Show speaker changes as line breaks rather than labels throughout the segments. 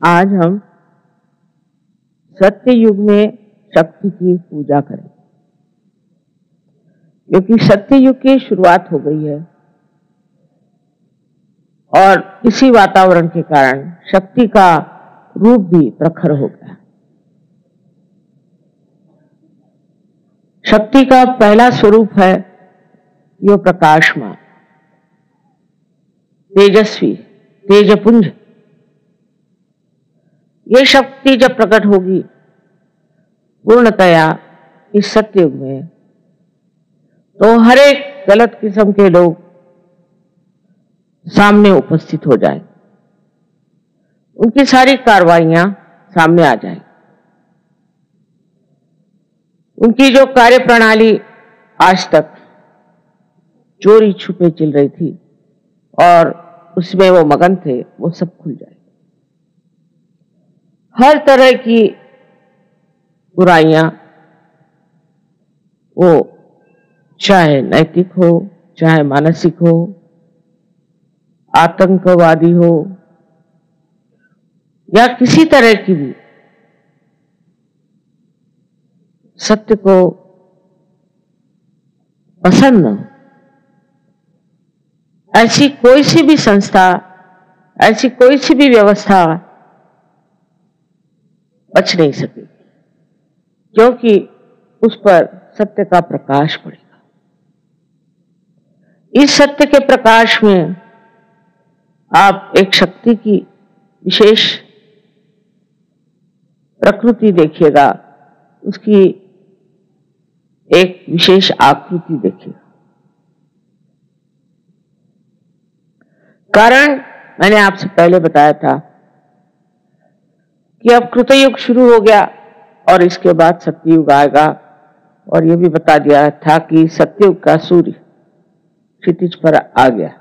आज हम सत्य युग में शक्ति की पूजा करें, क्योंकि सत्य युग की शुरुआत हो गई है और इसी वातावरण के कारण शक्ति का रूप भी प्रखर हो गया। शक्ति का पहला स्वरूप है यो प्रकाशमान, तेजस्वी, तेजपुंज। ये शक्ति जब प्रकट होगी पूर्णतया इस सत्युग में, तो हर एक गलत किस्म के लोग सामने उपस्थित हो जाए, उनकी सारी कार्रवाइयां सामने आ जाए। उनकी जो कार्य प्रणाली आज तक चोरी छुपे चल रही थी और उसमें वो मगन थे, वो सब खुल जाए। हर तरह की बुराइयां, वो चाहे नैतिक हो, चाहे मानसिक हो, आतंकवादी हो या किसी तरह की भी, सत्य को पसंद न हो, ऐसी कोई सी भी संस्था, ऐसी कोई सी भी व्यवस्था बच नहीं सकेगी, क्योंकि उस पर सत्य का प्रकाश पड़ेगा। इस सत्य के प्रकाश में आप एक शक्ति की विशेष प्रकृति देखिएगा, उसकी एक विशेष आकृति देखिएगा। कारण मैंने आपसे पहले बताया था कि अब कृतयुग शुरू हो गया और इसके बाद सत्ययुग आएगा, और यह भी बता दिया था कि सत्ययुग का सूर्य क्षितिज पर आ गया।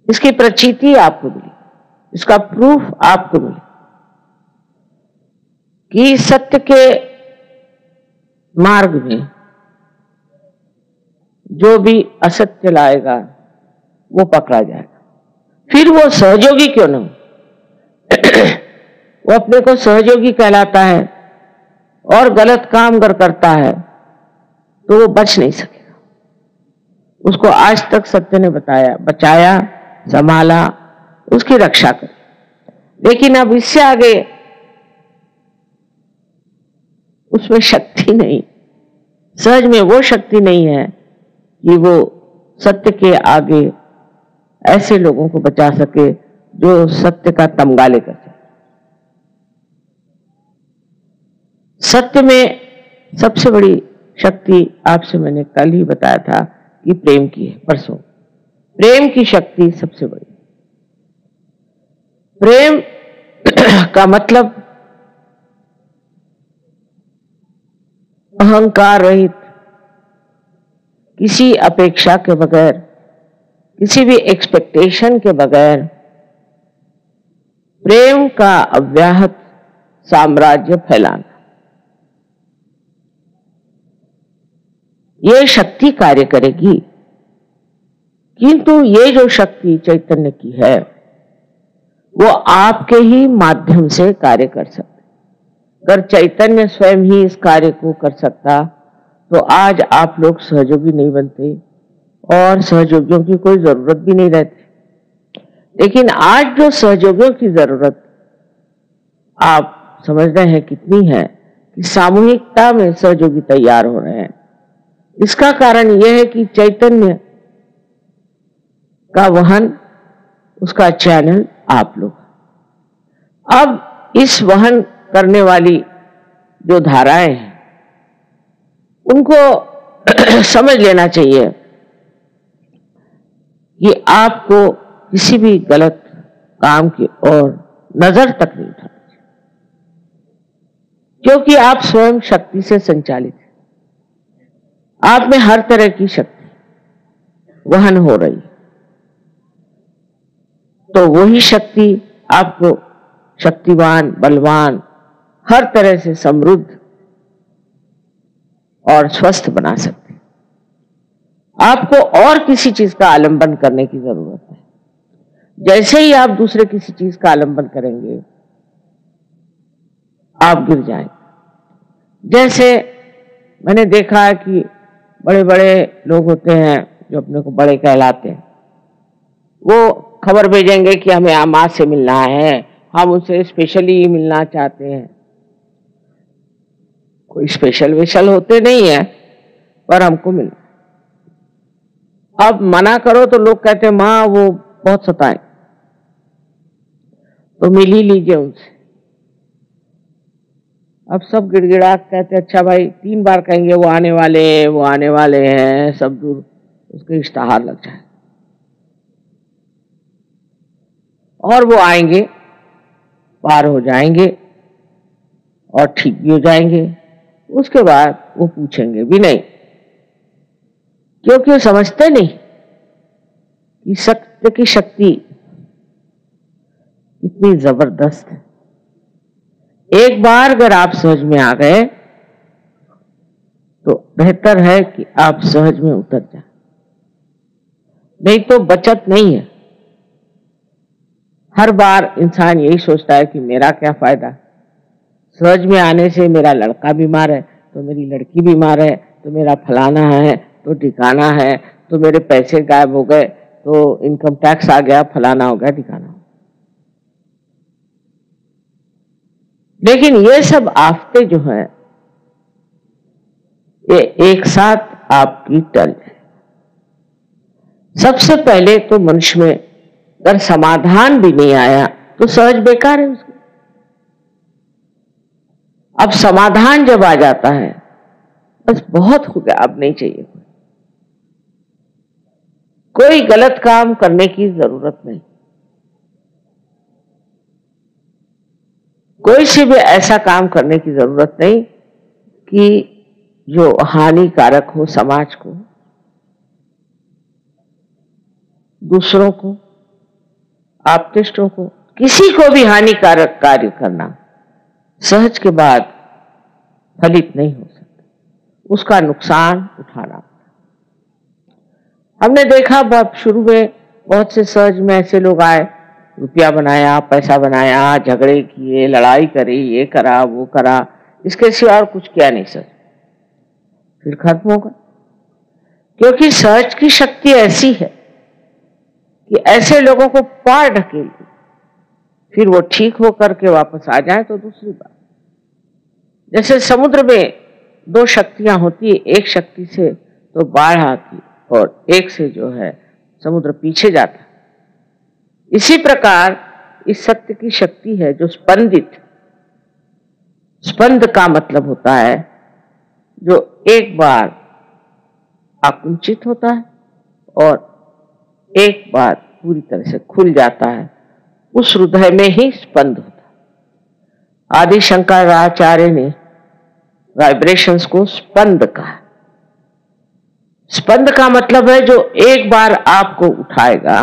इसकी प्रचीति आपको मिली, इसका प्रूफ आपको मिली कि सत्य के मार्ग में जो भी असत्य लाएगा वो पकड़ा जाएगा। फिर वो सहयोगी क्यों न हो, वो अपने को सहयोगी कहलाता है और गलत काम अगर करता है तो वो बच नहीं सकेगा। उसको आज तक सत्य ने बताया, बचाया, संभाला, उसकी रक्षा करी। लेकिन अब इससे आगे उसमें शक्ति नहीं, सहज में वो शक्ति नहीं है कि वो सत्य के आगे ऐसे लोगों को बचा सके जो सत्य का तमगा लेकर सके। सत्य में सबसे बड़ी शक्ति आपसे मैंने कल ही बताया था कि प्रेम की है, परसों। प्रेम की शक्ति सबसे बड़ी। प्रेम का मतलब अहंकार रहित, किसी अपेक्षा के बगैर, किसी भी एक्सपेक्टेशन के बगैर प्रेम का अव्याहत साम्राज्य फैलाना, ये शक्ति कार्य करेगी। किंतु ये जो शक्ति चैतन्य की है वो आपके ही माध्यम से कार्य कर सकती। अगर चैतन्य स्वयं ही इस कार्य को कर सकता तो आज आप लोग सहयोगी नहीं बनते और सहयोगियों की कोई जरूरत भी नहीं रहती। लेकिन आज जो सहयोगियों की जरूरत आप समझ रहे हैं कितनी है, कि सामूहिकता में सहयोगी तैयार हो रहे हैं। इसका कारण यह है कि चैतन्य का वहन, उसका चैनल आप लोग। अब इस वहन करने वाली जो धाराएं हैं उनको समझ लेना चाहिए कि आपको किसी भी गलत काम की ओर नजर तक नहीं उठानी चाहिए, क्योंकि आप स्वयं शक्ति से संचालित हैं। आप में हर तरह की शक्ति वहन हो रही है, तो वही शक्ति आपको शक्तिवान, बलवान, हर तरह से समृद्ध और स्वस्थ बना सकती है। आपको और किसी चीज का आलंबन करने की जरूरत है। जैसे ही आप दूसरे किसी चीज का आलंबन करेंगे आप गिर जाएंगे। जैसे मैंने देखा है कि बड़े बड़े लोग होते हैं जो अपने को बड़े कहलाते हैं, वो खबर भेजेंगे कि हमें माँ से मिलना है, हम उनसे स्पेशली मिलना चाहते हैं। कोई स्पेशल वेशल होते नहीं है, पर हमको मिलना। अब मना करो तो लोग कहते हैं माँ वो बहुत सताए, तो मिल ही लीजिए उनसे। अब सब गिड़गिड़ा कहते अच्छा भाई, 3 बार कहेंगे वो आने वाले हैं, वो आने वाले हैं, सब दूर उसके इश्तहार लग जाए और वो आएंगे, पार हो जाएंगे और ठीक भी हो जाएंगे। उसके बाद वो पूछेंगे भी नहीं, क्योंकि वो समझते नहीं कि सत्य की शक्ति इतनी जबरदस्त है। एक बार अगर आप सहज में आ गए तो बेहतर है कि आप सहज में उतर जाए, नहीं तो बचत नहीं है। हर बार इंसान यही सोचता है कि मेरा क्या फायदा, सहज में आने से मेरा लड़का बीमार है तो मेरी लड़की बीमार है तो मेरा फलाना है तो ठिकाना है, तो मेरे पैसे गायब हो गए तो इनकम टैक्स आ गया, फलाना हो गया, ठिकाना। लेकिन ये सब आफतें जो है ये एक साथ आपकी टल जाए। सबसे पहले तो मनुष्य में अगर समाधान भी नहीं आया तो सहज बेकार है उसकी। अब समाधान जब आ जाता है बस बहुत हो गया, अब नहीं चाहिए। कोई गलत काम करने की जरूरत नहीं, कोई से भी ऐसा काम करने की जरूरत नहीं कि जो हानिकारक हो समाज को, दूसरों को, आप्तेष्टों को, किसी को भी हानिकारक कार्य करना सहज के बाद फलित नहीं हो सकता, उसका नुकसान उठाना। हमने देखा बहुत शुरू में बहुत से सहज में ऐसे लोग आए, रुपया बनाया, पैसा बनाया, झगड़े किए, लड़ाई करी, ये करा वो करा, इसके सिवा और कुछ किया नहीं सर, फिर खत्म होगा। क्योंकि सहज की शक्ति ऐसी है कि ऐसे लोगों को पार ढकेलती, फिर वो ठीक होकर के वापस आ जाए तो दूसरी बात। जैसे समुद्र में 2 शक्तियां होती है, एक शक्ति से तो बाढ़ आती और एक से जो है समुद्र पीछे जाता। इसी प्रकार इस सत्य की शक्ति है जो स्पंदित, स्पंद का मतलब होता है जो एक बार आकुंचित होता है और एक बार पूरी तरह से खुल जाता है, उस हृदय में ही स्पंद होता है। आदि शंकराचार्य ने वाइब्रेशंस को स्पंद कहा। स्पंद का मतलब है जो एक बार आपको उठाएगा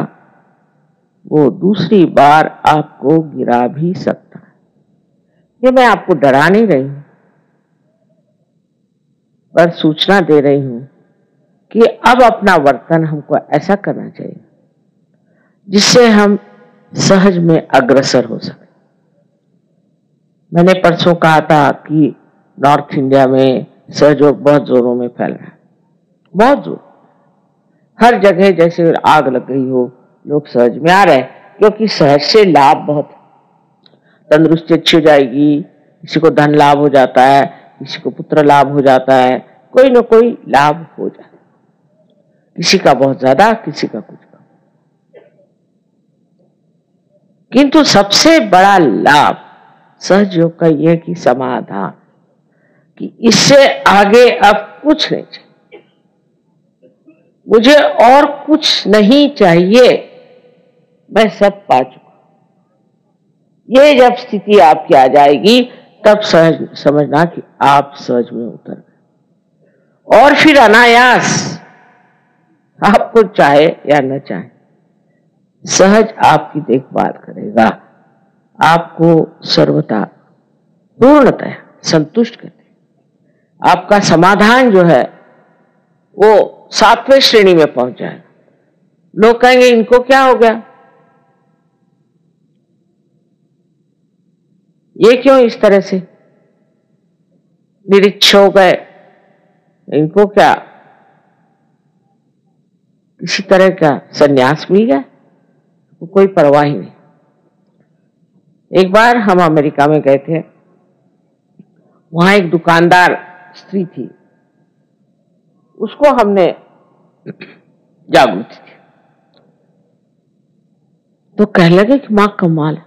वो दूसरी बार आपको गिरा भी सकता है। ये मैं आपको डरा नहीं रही हूं, पर सूचना दे रही हूं कि अब अपना वर्तन हमको ऐसा करना चाहिए जिससे हम सहज में अग्रसर हो सके। मैंने परसों कहा था कि नॉर्थ इंडिया में सहयोग बहुत जोरों में फैल रहा है, बहुत जोर, हर जगह जैसे आग लग गई हो, लोग सहज में आ रहे हैं क्योंकि सहज से लाभ बहुत है। तंदुरुस्ती अच्छी हो जाएगी, किसी को धन लाभ हो जाता है, किसी को पुत्र लाभ हो जाता है, कोई ना कोई लाभ हो जाता है, किसी का बहुत ज्यादा, किसी का कुछ कम। किंतु सबसे बड़ा लाभ सहज योग का यह कि समाधान, कि इससे आगे अब कुछ नहीं चाहिए, मुझे और कुछ नहीं चाहिए, मैं सब पा चुका। ये जब स्थिति आपकी आ जाएगी तब सहज समझना कि आप सहज में उतर गए और फिर अनायास आपको चाहे या न चाहे सहज आपकी देखभाल करेगा, आपको सर्वथा पूर्णतः संतुष्ट कर देगा। आपका समाधान जो है वो 7वें श्रेणी में पहुंच जाएगा। लोग कहेंगे इनको क्या हो गया, ये क्यों इस तरह से निरीक्ष हो गए? इनको क्या किसी तरह का संन्यास मिल गया? तो कोई परवाह ही नहीं। एक बार हम अमेरिका में गए थे, वहां एक दुकानदार स्त्री थी, उसको हमने जागृति थी तो कहने लगे कि मां कमाल है।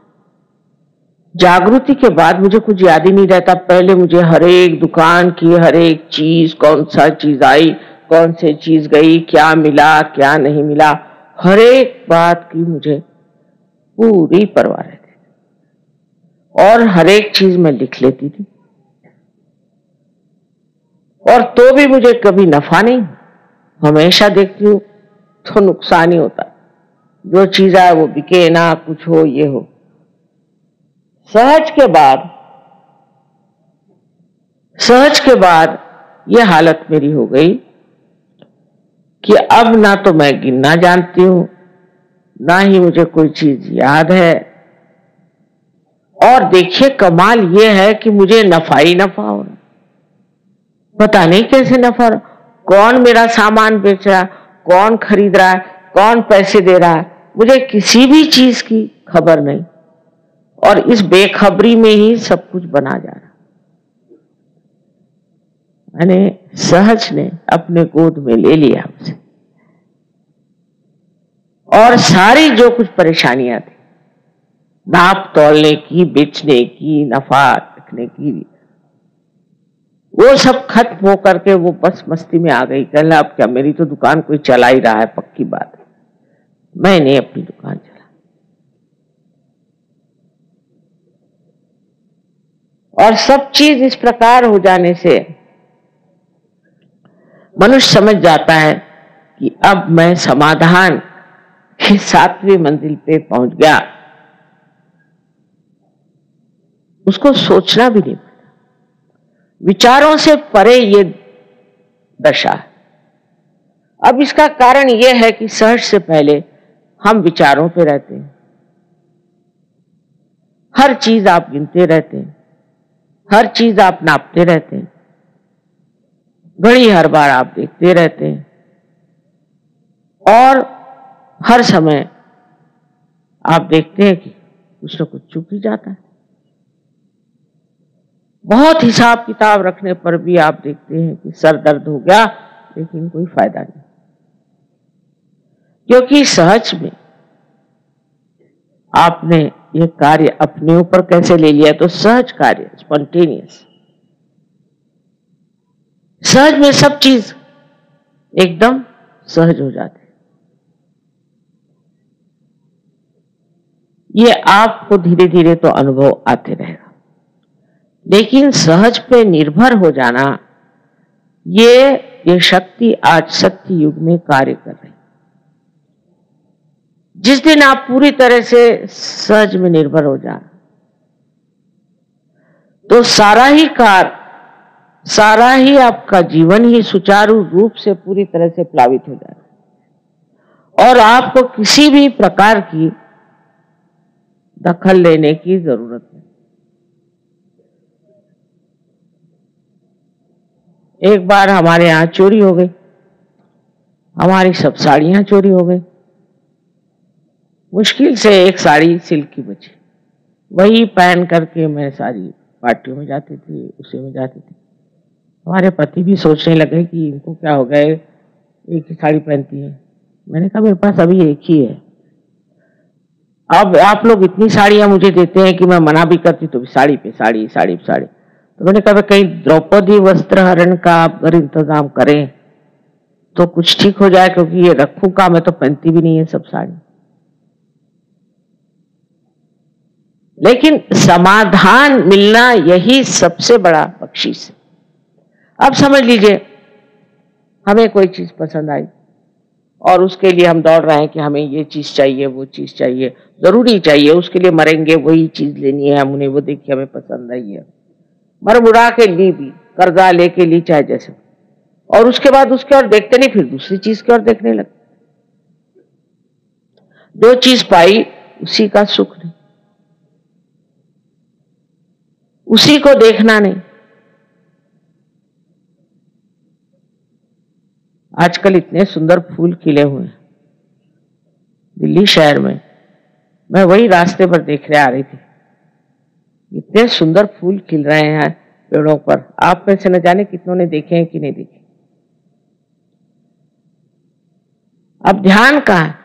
जागृति के बाद मुझे कुछ याद ही नहीं रहता। पहले मुझे हर एक दुकान की हर एक चीज, कौन सा चीज आई, कौन सी चीज गई, क्या मिला क्या नहीं मिला, हर एक बात की मुझे पूरी परवाह रहती थी और हर एक चीज मैं लिख लेती थी। और तो भी मुझे कभी नफा नहीं, हमेशा देखती हूँ तो नुकसान ही होता। जो चीज आए वो बिके ना, कुछ हो ये हो। सहज के बाद ये हालत मेरी हो गई कि अब ना तो मैं गिनना जानती हूं, ना ही मुझे कोई चीज याद है। और देखिए कमाल ये है कि मुझे नफा ही नफा हो रहा, पता नहीं कैसे नफा हो रहा। कौन मेरा सामान बेच रहा है, कौन खरीद रहा है, कौन पैसे दे रहा है, मुझे किसी भी चीज की खबर नहीं। और इस बेखबरी में ही सब कुछ बना जा रहा। मैंने सहज ने अपने गोद में ले लिया उसे, और सारी जो कुछ परेशानियां थी, नाप तोलने की, बेचने की, नफा रखने की, वो सब खत्म हो करके वो बस मस्ती में आ गई। कहला अब क्या, मेरी तो दुकान कोई चला ही रहा है, पक्की बात है, मैंने अपनी दुकान चला। और सब चीज इस प्रकार हो जाने से मनुष्य समझ जाता है कि अब मैं समाधान की 7वीं मंजिल पे पहुंच गया। उसको सोचना भी नहीं पड़ता, विचारों से परे ये दशा है। अब इसका कारण यह है कि सहज से पहले हम विचारों पे रहते हैं, हर चीज आप गिनते रहते हैं, हर चीज आप नापते रहते हैं, घड़ी हर बार आप देखते रहते हैं, और हर समय आप देखते हैं कि कुछ न कुछ चूक ही जाता है। बहुत हिसाब किताब रखने पर भी आप देखते हैं कि सर दर्द हो गया, लेकिन कोई फायदा नहीं, क्योंकि सहज में आपने ये कार्य अपने ऊपर कैसे ले लिया। तो सहज कार्य, स्पॉन्टेनियस, सहज में सब चीज एकदम सहज हो जाती है। ये आपको धीरे धीरे तो अनुभव आते रहेगा, लेकिन सहज पे निर्भर हो जाना, ये शक्ति आज सत्य युग में कार्य कर रही। जिस दिन आप पूरी तरह से सहज में निर्भर हो जाए तो सारा ही आपका जीवन ही सुचारू रूप से पूरी तरह से प्लावित हो जाए और आपको किसी भी प्रकार की दखल लेने की जरूरत नहीं। एक बार हमारे यहाँ चोरी हो गई, हमारी सब साड़ियां चोरी हो गई। मुश्किल से एक साड़ी सिल्क की बची, वही पहन करके मैं सारी पार्टियों में जाती थी, उसी में जाती थी। हमारे पति भी सोचने लगे कि इनको क्या हो गया, एक ही साड़ी पहनती है। मैंने कहा मेरे पास अभी एक ही है। अब आप लोग इतनी साड़ियां मुझे देते हैं कि मैं मना भी करती तो साड़ी पे साड़ी, साड़ी पे साड़ी। तो मैंने कहा कहीं द्रौपदी वस्त्र हरण का आप अगर इंतजाम करें तो कुछ ठीक हो जाए, क्योंकि ये रखूं का, मैं तो पहनती भी नहीं है सब साड़ी। लेकिन समाधान मिलना यही सबसे बड़ा बख्शीश है। अब समझ लीजिए हमें कोई चीज पसंद आई और उसके लिए हम दौड़ रहे हैं कि हमें ये चीज चाहिए, वो चीज चाहिए, जरूरी चाहिए, उसके लिए मरेंगे, वही चीज लेनी है हमने, वो देखिए हमें पसंद आई है, मर मुड़ा के ली भी, कर्जा लेके ली, चाहे जैसे, और उसके बाद उसके और देखते नहीं, फिर दूसरी चीज की ओर देखने लगते। जो चीज पाई उसी का सुख नहीं। उसी को देखना नहीं। आजकल इतने सुंदर फूल खिले हुए हैं दिल्ली शहर में, मैं वही रास्ते पर देखने आ रही थी। इतने सुंदर फूल खिल रहे हैं पेड़ों पर, आप में से न जाने कितनों ने देखे हैं कि नहीं देखे। अब ध्यान कहाँ है?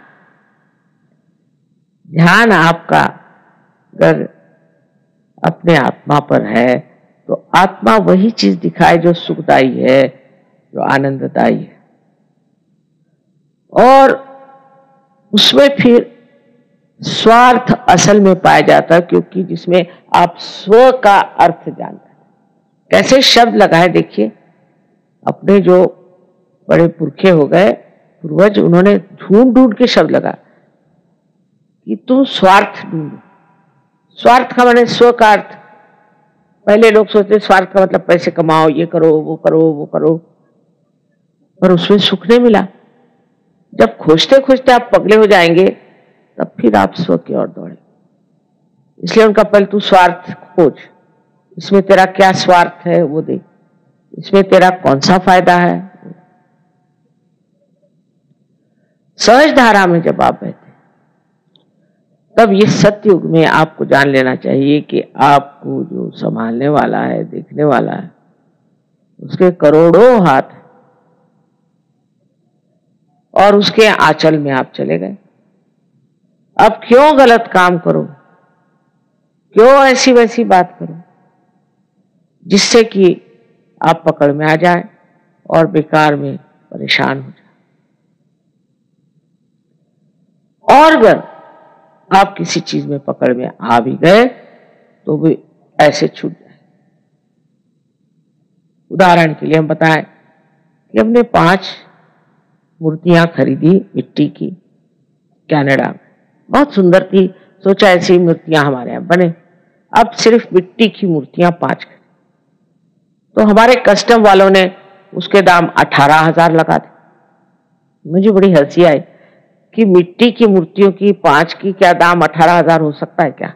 ध्यान आपका अगर अपने आत्मा पर है तो आत्मा वही चीज दिखाए जो सुखदायी है, जो आनंददायी है, और उसमें फिर स्वार्थ असल में पाया जाता है, क्योंकि जिसमें आप स्व का अर्थ जानते हैं। कैसे शब्द लगाए देखिए, अपने जो बड़े पुरखे हो गए पूर्वज, उन्होंने ढूंढ ढूंढ के शब्द लगाए कि तुम स्वार्थ ढूंढो। स्वार्थ का माने स्व का अर्थ। पहले लोग सोचते स्वार्थ का मतलब पैसे कमाओ, ये करो वो करो वो करो, पर उसमें सुख नहीं मिला। जब खोजते खोजते आप पगले हो जाएंगे तब फिर आप स्व की ओर दौड़े। इसलिए उनका पहले तू स्वार्थ खोज, इसमें तेरा क्या स्वार्थ है वो देख, इसमें तेरा कौन सा फायदा है। सहज धारा में जब आप बैठे तब ये सतयुग में आपको जान लेना चाहिए कि आपको जो संभालने वाला है, देखने वाला है, उसके करोड़ों हाथ है और उसके आंचल में आप चले गए। अब क्यों गलत काम करो, क्यों ऐसी वैसी बात करो जिससे कि आप पकड़ में आ जाए और बेकार में परेशान हो जाए। और अगर आप किसी चीज में पकड़ में आ भी गए तो भी ऐसे छूट जाए। उदाहरण के लिए हम बताएं कि हमने 5 मूर्तियां खरीदी मिट्टी की कनाडा में, बहुत सुंदर थी, सोचा ऐसी मूर्तियां हमारे यहाँ बने। अब सिर्फ मिट्टी की मूर्तियां 5 खरीदी, तो हमारे कस्टम वालों ने उसके दाम 18,000 लगा दिए। मुझे बड़ी हंसी आई कि मिट्टी की मूर्तियों की 5 की क्या दाम 18,000 हो सकता है क्या?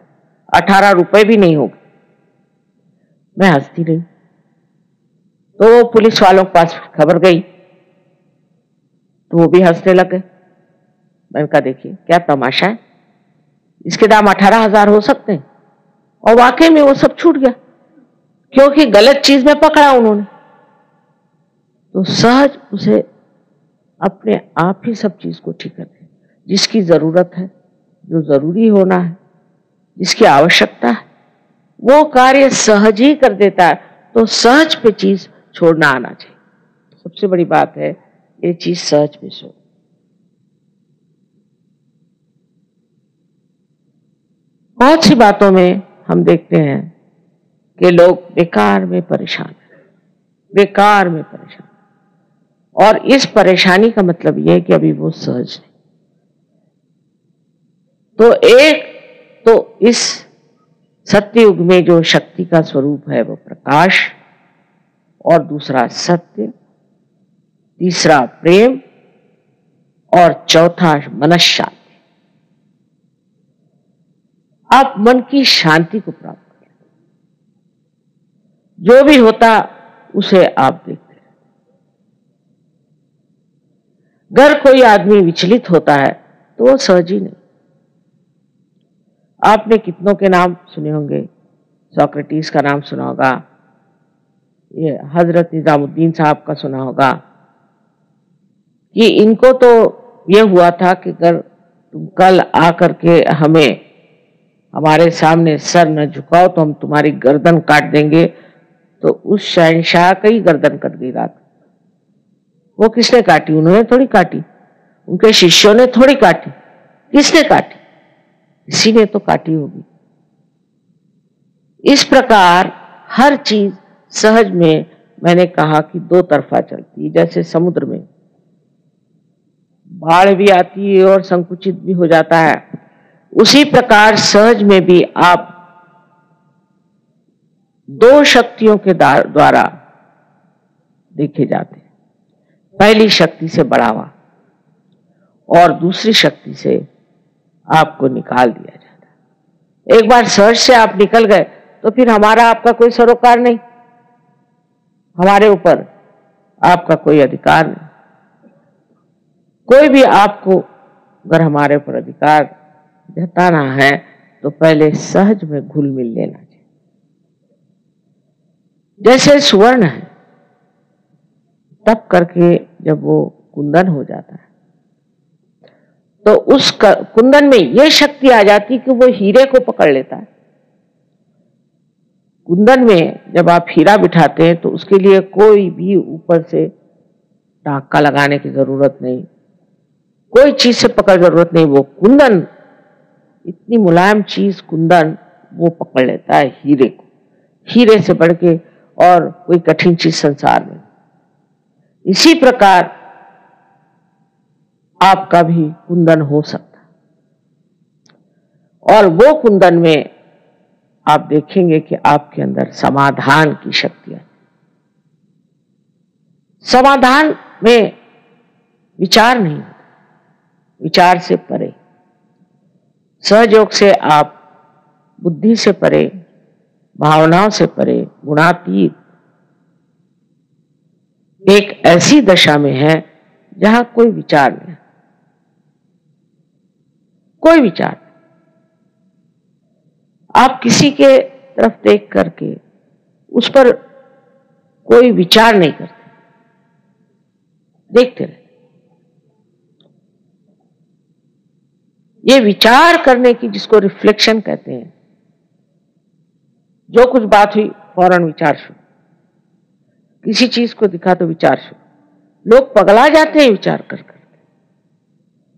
18 रुपए भी नहीं होगा। मैं हंसती रही। तो पुलिस वालों के पास खबर गई तो वो भी हंसने लगे। मैंने कहा देखिए क्या तमाशा है, इसके दाम 18,000 हो सकते हैं, और वाकई में वो सब छूट गया क्योंकि गलत चीज में पकड़ा उन्होंने। तो सहज उसे अपने आप ही सब चीज को ठीक करते, जिसकी जरूरत है, जो जरूरी होना है, जिसकी आवश्यकता है, वो कार्य सहज ही कर देता है। तो सहज पे चीज छोड़ना आना चाहिए। सबसे बड़ी बात है ये चीज सहज पे छोड़। बहुत सी बातों में हम देखते हैं कि लोग बेकार में परेशान, बेकार में परेशान, और इस परेशानी का मतलब यह है कि अभी वो सहज नहीं। तो एक तो इस सत्ययुग में जो शक्ति का स्वरूप है वो प्रकाश, और दूसरा सत्य, तीसरा प्रेम, और चौथा मनश्शांति। आप मन की शांति को प्राप्त करें, जो भी होता उसे आप देखते हैं। अगर कोई आदमी विचलित होता है तो वो सहज ही नहीं। आपने कितनों के नाम सुने होंगे, सोक्रेटिस का नाम सुना होगा, ये हजरत निजामुद्दीन साहब का सुना होगा कि इनको तो ये हुआ था कि अगर तुम कल आकर के हमें हमारे सामने सर न झुकाओ तो हम तुम्हारी गर्दन काट देंगे। तो उस शहंशाह का ही गर्दन कट गई रात। वो किसने काटी? उन्होंने थोड़ी काटी, उनके शिष्यों ने थोड़ी काटी। किसने काटी? किसी ने तो काटी होगी। इस प्रकार हर चीज सहज में, मैंने कहा कि 2 तरफा चलती है। जैसे समुद्र में बाढ़ भी आती है और संकुचित भी हो जाता है, उसी प्रकार सहज में भी आप 2 शक्तियों के द्वारा देखे जाते हैं। पहली शक्ति से बढ़ावा और दूसरी शक्ति से आपको निकाल दिया जाता है। एक बार सहज से आप निकल गए तो फिर हमारा आपका कोई सरोकार नहीं, हमारे ऊपर आपका कोई अधिकार नहीं। कोई भी आपको अगर हमारे ऊपर अधिकार जताना है तो पहले सहज में घुल मिल लेना चाहिए। जैसे स्वर्ण है, तब करके जब वो कुंदन हो जाता है तो उस कुंदन में ये शक्ति आ जाती कि वो हीरे को पकड़ लेता है। कुंदन में जब आप हीरा बिठाते हैं तो उसके लिए कोई भी ऊपर से टाँका लगाने की जरूरत नहीं, कोई चीज से पकड़ जरूरत नहीं। वो कुंदन, इतनी मुलायम चीज कुंदन, वो पकड़ लेता है हीरे को। हीरे से बढ़ के और कोई कठिन चीज संसार में। इसी प्रकार आपका भी कुंदन हो सकता है, और वो कुंदन में आप देखेंगे कि आपके अंदर समाधान की शक्ति है। समाधान में विचार नहीं, विचार से परे, सहयोग से आप बुद्धि से परे, भावनाओं से परे, गुणातीत एक ऐसी दशा में है जहां कोई विचार नहीं, कोई विचार। आप किसी के तरफ देख करके उस पर कोई विचार नहीं करते, देखते रहते। ये विचार करने की, जिसको रिफ्लेक्शन कहते हैं, जो कुछ बात हुई फौरन विचार शुरू, किसी चीज को दिखा तो विचार शुरू। लोग पगला जाते हैं विचार कर कर।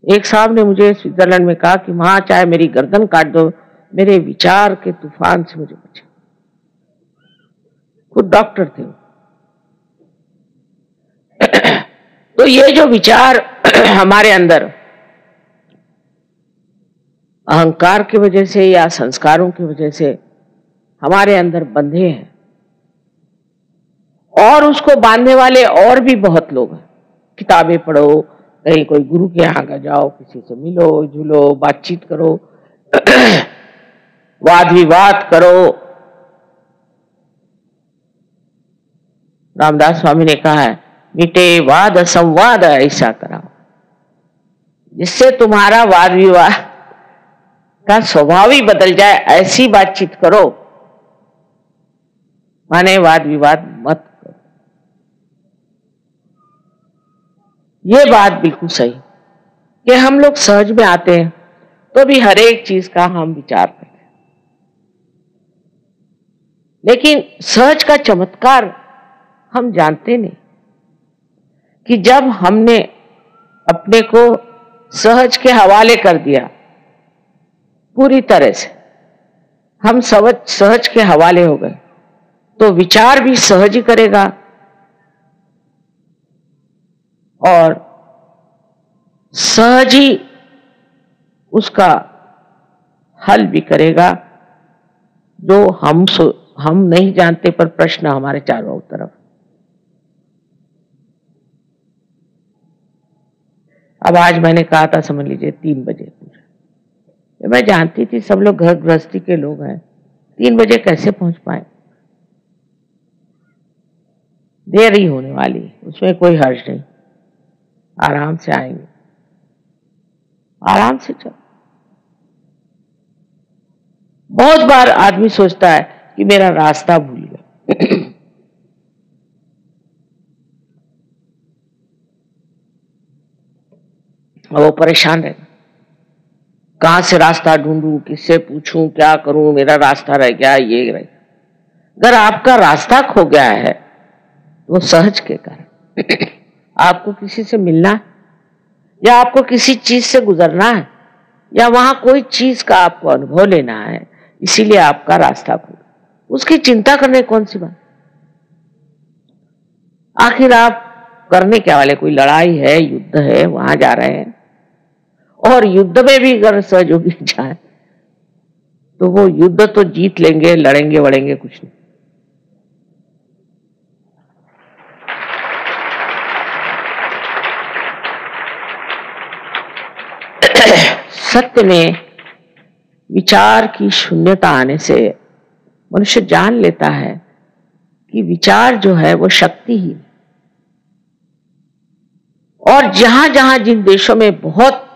एक साहब ने मुझे स्विट्जरलैंड में कहा कि वहां चाहे मेरी गर्दन काट दो, मेरे विचार के तूफान से मुझे बचा। खुद डॉक्टर थे। तो ये जो विचार हमारे अंदर अहंकार की वजह से या संस्कारों की वजह से हमारे अंदर बंधे हैं, और उसको बांधने वाले और भी बहुत लोग हैं। किताबें पढ़ो, कहीं कोई गुरु के यहाँ का जाओ, किसी से मिलो जुलो, बातचीत करो, वाद विवाद करो। रामदास स्वामी ने कहा है, मिटे वाद संवाद ऐसा कराओ, जिससे तुम्हारा वाद विवाद का स्वभाव ही बदल जाए, ऐसी बातचीत करो। माने वाद विवाद मत करो। ये बात बिल्कुल सही कि हम लोग सहज में आते हैं तो भी हर एक चीज का हम विचार करते हैं, लेकिन सहज का चमत्कार हम जानते नहीं कि जब हमने अपने को सहज के हवाले कर दिया, पूरी तरह से हम सहज के हवाले हो गए, तो विचार भी सहज ही करेगा और सहज ही उसका हल भी करेगा। जो हम नहीं जानते, पर प्रश्न हमारे चारों तरफ। अब आज मैंने कहा था, समझ लीजिए 3 बजे पूछा, मैं जानती थी सब लोग घर गृहस्थी के लोग हैं, 3 बजे कैसे पहुंच पाए। देर ही होने वाली, उसमें कोई हर्ज नहीं, आराम से आएंगे, आराम से चलो। बहुत बार आदमी सोचता है कि मेरा रास्ता भूल गया। वो परेशान रहेगा, कहां से रास्ता ढूंढूं, किससे पूछूं, क्या करूं, मेरा रास्ता रह गया, ये रह गया। अगर आपका रास्ता खो गया है तो सहज के कारण आपको किसी से मिलना है, या आपको किसी चीज से गुजरना है, या वहां कोई चीज का आपको अनुभव लेना है, इसीलिए आपका रास्ता खो गया। उसकी चिंता करने कौन सी बात। आखिर आप करने क्या वाले, कोई लड़ाई है, युद्ध है, वहां जा रहे हैं, और युद्ध में भी अगर सहयोगी जाए तो वो युद्ध तो जीत लेंगे, लड़ेंगे वड़ेंगे कुछ नहीं। सत्य में विचार की शून्यता आने से मनुष्य जान लेता है कि विचार जो है वो शक्ति ही है। और जहां जहां जिन देशों में बहुत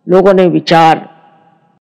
लोगों ने विचार